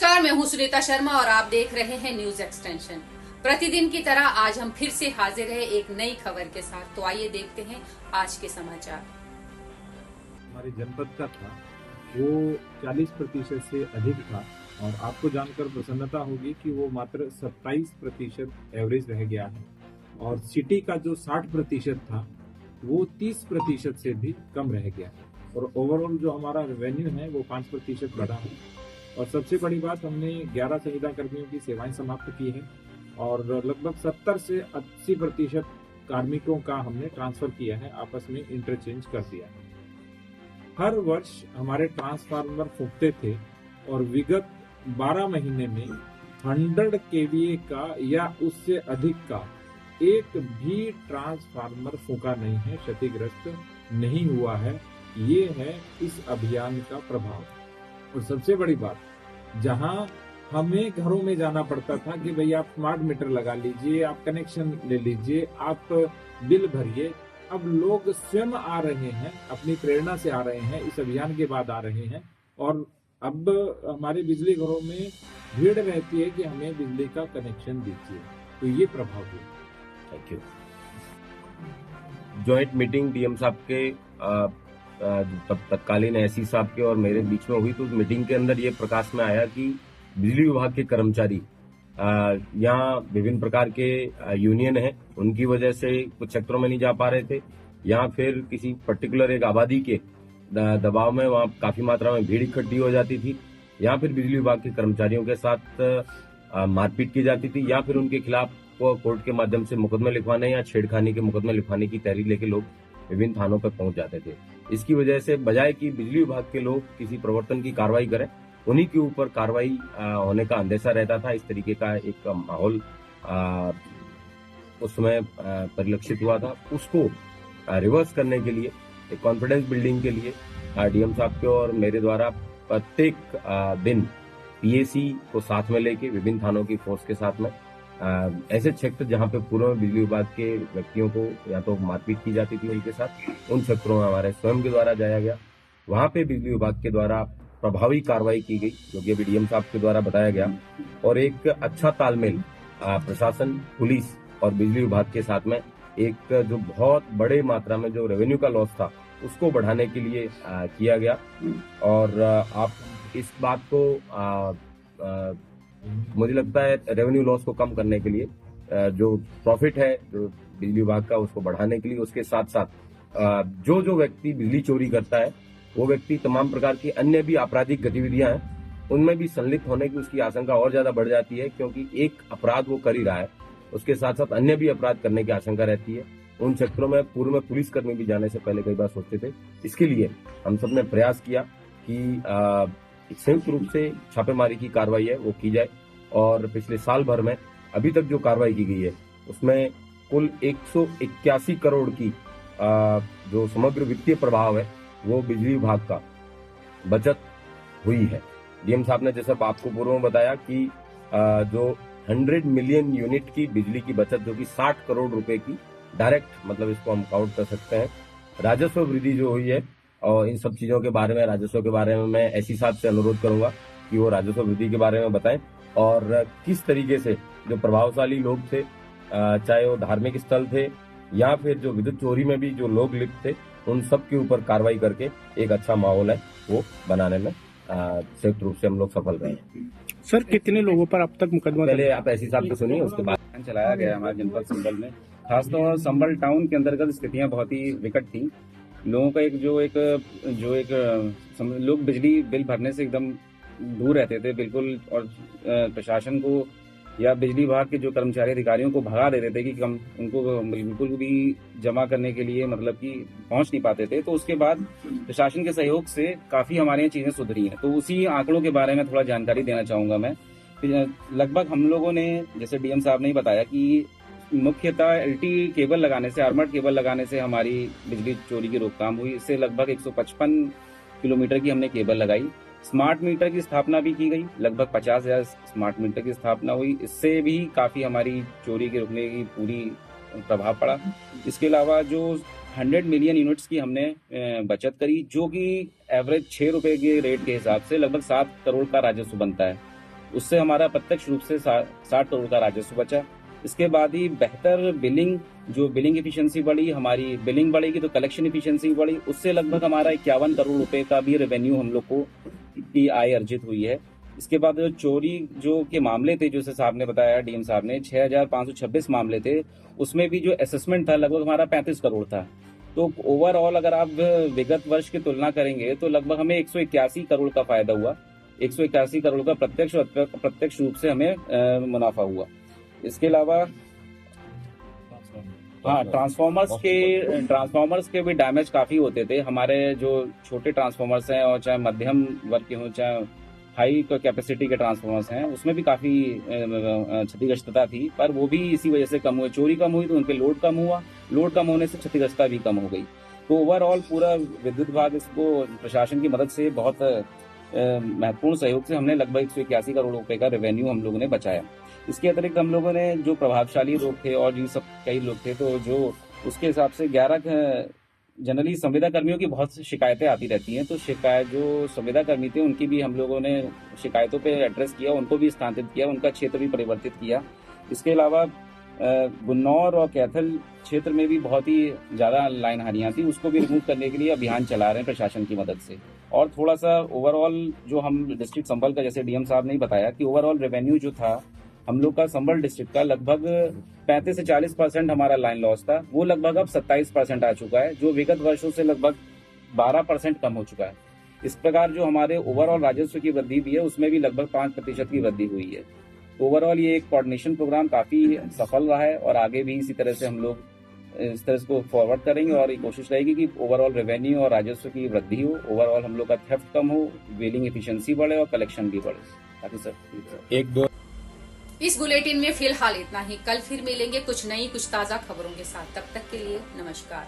नमस्कार, मैं हूं सुनीता शर्मा और आप देख रहे हैं न्यूज एक्सटेंशन। प्रतिदिन की तरह आज हम फिर से हाजिर हैं एक नई खबर के साथ। तो आइए देखते हैं आज के समाचार। हमारे जनपद का था वो 40% से अधिक था और आपको जानकर प्रसन्नता होगी कि वो मात्र 27% एवरेज रह गया है और सिटी का जो 60% था वो 30% से भी कम रह गया है और ओवरऑल जो हमारा रेवेन्यू है वो 5% बढ़ा है। और सबसे बड़ी बात, हमने 11 संविदा कर्मियों की सेवाएं समाप्त की है और लगभग 70 से 80% कार्मिकों का हमने ट्रांसफर किया है, आपस में इंटरचेंज कर दिया है। हर वर्ष हमारे ट्रांसफार्मर फूकते थे और विगत 12 महीने में 100 केवीए का या उससे अधिक का एक भी ट्रांसफार्मर फूका नहीं है, क्षतिग्रस्त नहीं हुआ है। ये है इस अभियान का प्रभाव। और सबसे बड़ी बात, जहां हमें घरों में जाना पड़ता था कि भाई आप स्मार्ट मीटर लगा लीजिए, आप कनेक्शन ले लीजिए, आप बिल भरिए, अब लोग स्वयं आ रहे हैं, अपनी प्रेरणा से आ रहे हैं, इस अभियान के बाद आ रहे हैं और अब हमारे बिजली घरों में भीड़ रहती है कि हमें बिजली का कनेक्शन दीजिए। तो ये प्रभाव हुआ। Thank you. Joint meeting DM साहब के तत्कालीन एससी साहब के और मेरे बीच में हुई, तो उस मीटिंग के अंदर ये प्रकाश में आया कि बिजली विभाग के कर्मचारी यहाँ विभिन्न प्रकार के यूनियन हैं, उनकी वजह से कुछ सेक्टरों में नहीं जा पा रहे थे, या फिर किसी पर्टिकुलर एक आबादी के दबाव में वहाँ काफी मात्रा में भीड़ इकट्ठी हो जाती थी, या फिर बिजली विभाग के कर्मचारियों के साथ मारपीट की जाती थी, या फिर उनके खिलाफ कोर्ट के माध्यम से मुकदमे लिखवाने या छेड़खानी के मुकदमे लिखवाने की तहरीर लेके लोग विभिन्न थानों पर पहुंच जाते थे। इसकी वजह से बजाय कि बिजली विभाग के लोग किसी प्रवर्तन की कार्रवाई करें, उन्हीं के ऊपर कार्रवाई होने का अंदेशा रहता था। इस तरीके का एक माहौल उस समय परिलक्षित हुआ था। उसको रिवर्स करने के लिए, एक कॉन्फिडेंस बिल्डिंग के लिए डीएम साहब के और मेरे द्वारा प्रत्येक दिन पीएसी को साथ में लेके विभिन्न थानों की फोर्स के साथ में ऐसे क्षेत्र जहां पे पूर्व में बिजली विभाग के व्यक्तियों को या तो मारपीट की जाती थी उनके साथ, उन क्षेत्रों में हमारे स्वयं के द्वारा जाया गया। वहां पे बिजली विभाग के द्वारा प्रभावी कार्रवाई की गई, जो कि अभी डीएम साहब के द्वारा बताया गया, और एक अच्छा तालमेल प्रशासन, पुलिस और बिजली विभाग के साथ में एक जो बहुत बड़े मात्रा में जो रेवेन्यू का लॉस था उसको बढ़ाने के लिए किया गया। और आप इस बात को मुझे लगता है रेवेन्यू लॉस को कम करने के लिए, जो प्रॉफिट है जो बिजली विभाग का उसको बढ़ाने के लिए, उसके साथ साथ जो व्यक्ति बिजली चोरी करता है वो व्यक्ति तमाम प्रकार की अन्य भी आपराधिक गतिविधियां हैं उनमें भी संलिप्त होने की उसकी आशंका और ज्यादा बढ़ जाती है, क्योंकि एक अपराध वो कर ही रहा है, उसके साथ साथ अन्य भी अपराध करने की आशंका रहती है। उन क्षेत्रों में पूर्व में पुलिसकर्मी भी जाने से पहले कई बार सोचते थे। इसके लिए हम सबने प्रयास किया कि संयुक्त रूप से छापेमारी की कार्रवाई है वो की जाए, और पिछले साल भर में अभी तक जो कार्रवाई की गई है उसमें कुल 181 करोड़ की जो समग्र वित्तीय प्रभाव है वो बिजली विभाग का बचत हुई है। डीएम साहब ने जैसा आपको पूर्व में बताया कि जो 100 मिलियन यूनिट की बिजली की बचत, जो कि 60 करोड़ रुपए की डायरेक्ट, मतलब इसको हम काउंट कर सकते हैं, राजस्व वृद्धि जो हुई है। और इन सब चीजों के बारे में, राजस्व के बारे में मैं एससी साहब से अनुरोध करूंगा कि वो राजस्व वृद्धि के बारे में बताएं और किस तरीके से जो प्रभावशाली लोग थे, चाहे वो धार्मिक स्थल थे या फिर जो विद्युत चोरी में भी जो लोग लिप्त थे, उन सब के ऊपर कार्रवाई करके एक अच्छा माहौल है वो बनाने में संयुक्त रूप से हम लोग सफल रहे। सर, कितने लोगों पर अब तक मुकदमा? पहले आप एससी साहब को सुनिए, उसके बाद। चलाया गया हमारे जनपद संभल में, खासतौर संभल टाउन के अंतर्गत स्थितियां बहुत ही विकट थी। लोगों का लोग बिजली बिल भरने से एकदम दूर रहते थे बिल्कुल, और प्रशासन को या बिजली विभाग के जो कर्मचारी अधिकारियों को भगा देते थे कि हम उनको बिल्कुल भी जमा करने के लिए मतलब कि पहुंच नहीं पाते थे। तो उसके बाद प्रशासन के सहयोग से काफी हमारे यहाँ चीजें सुधरी हैं। तो उसी आंकड़ों के बारे में थोड़ा जानकारी देना चाहूंगा मैं। लगभग हम लोगों ने, जैसे डीएम साहब ने ही बताया कि मुख्यतः एलटी केबल लगाने से, आर्मर्ड केबल लगाने से हमारी बिजली चोरी की रोकथाम हुई। इससे लगभग 155 किलोमीटर की हमने केबल लगाई। स्मार्ट मीटर की स्थापना भी की गई, लगभग 50,000 स्मार्ट मीटर की स्थापना हुई। इससे भी काफी हमारी चोरी के रुकने की पूरी प्रभाव पड़ा। इसके अलावा जो 100 मिलियन यूनिट्स की हमने बचत करी, जो कि एवरेज 6 रुपए के रेट के हिसाब से लगभग 7 करोड़ का राजस्व बनता है। उससे हमारा प्रत्यक्ष रूप से 60 करोड़ का राजस्व बचा। इसके बाद ही बेहतर बिलिंग एफिशिएंसी बढ़ी, हमारी बिलिंग बढ़ेगी तो कलेक्शन एफिशिएंसी बढ़ी, उससे लगभग हमारा 51 करोड़ रुपए का भी रेवेन्यू हम लोग को की आय अर्जित हुई है। इसके बाद चोरी जो के मामले थे, जो साहब ने बताया, डीएम साहब ने 6526 मामले थे, उसमें भी जो असेसमेंट था लगभग हमारा 35 करोड़ था। तो ओवरऑल अगर आप विगत वर्ष की तुलना करेंगे तो लगभग हमें 181 करोड़ का फायदा हुआ। 181 करोड़ का प्रत्यक्ष रूप से हमें मुनाफा हुआ। इसके अलावा हाँ, ट्रांसफॉर्मर्स के भी डैमेज काफी होते थे। हमारे जो छोटे ट्रांसफॉर्मर्स हैं और चाहे मध्यम वर्ग के हों चाहे हाई कैपेसिटी के ट्रांसफॉर्मर्स हैं, उसमें भी काफी क्षतिग्रस्तता थी, पर वो भी इसी वजह से कम हुए। चोरी कम हुई तो उन पे लोड कम हुआ, लोड कम होने से क्षतिग्रस्तता भी कम हो गई। तो ओवरऑल पूरा विद्युत विभाग इसको प्रशासन की मदद से बहुत महत्वपूर्ण सहयोग से हमने लगभग 181 करोड़ रुपए का रेवेन्यू हम लोगों ने बचाया। इसके अतिरिक्त हम लोगों ने जो प्रभावशाली लोग थे और ये सब कई लोग थे, तो जो उसके हिसाब से 11 जनरली संविदा कर्मियों की बहुत सी शिकायतें आती रहती हैं, तो जो संविदा कर्मी थे उनकी भी हम लोगों ने शिकायतों पे एड्रेस किया, उनको भी स्थानांतरित किया, उनका क्षेत्र भी परिवर्तित किया। इसके अलावा गुन्नौर और कैथल क्षेत्र में भी बहुत ही ज्यादा लाइन हानियां थी, उसको भी रिमूव करने के लिए अभियान चला रहे हैं प्रशासन की मदद से। और थोड़ा सा ओवरऑल जो हम डिस्ट्रिक्ट संभल का, जैसे डीएम साहब ने बताया कि ओवरऑल रेवेन्यू जो था हम लोग का संभल डिस्ट्रिक्ट का लगभग 35 से 40% हमारा लाइन लॉस था, वो लगभग अब 27% आ चुका है, जो विगत वर्षों से लगभग 12% कम हो चुका है। इस प्रकार जो हमारे ओवरऑल राजस्व की वृद्धि भी है, उसमें भी लगभग 5% की वृद्धि हुई है। ओवरऑल ये एक कोऑर्डिनेशन प्रोग्राम काफी सफल रहा है और आगे भी इसी तरह से हम लोग इस तरह को फॉरवर्ड करेंगे और ये कोशिश रहेगी कि ओवरऑल रेवेन्यू और राजस्व की वृद्धि हो, ओवरऑल हम लोग का थेफ्ट कम हो, बिलिंग एफिशिएंसी बढ़े और कलेक्शन भी बढ़े। ताकि सर इस बुलेटिन में फिलहाल इतना ही। कल फिर मिलेंगे कुछ नई कुछ ताजा खबरों के साथ। तब तक के लिए नमस्कार।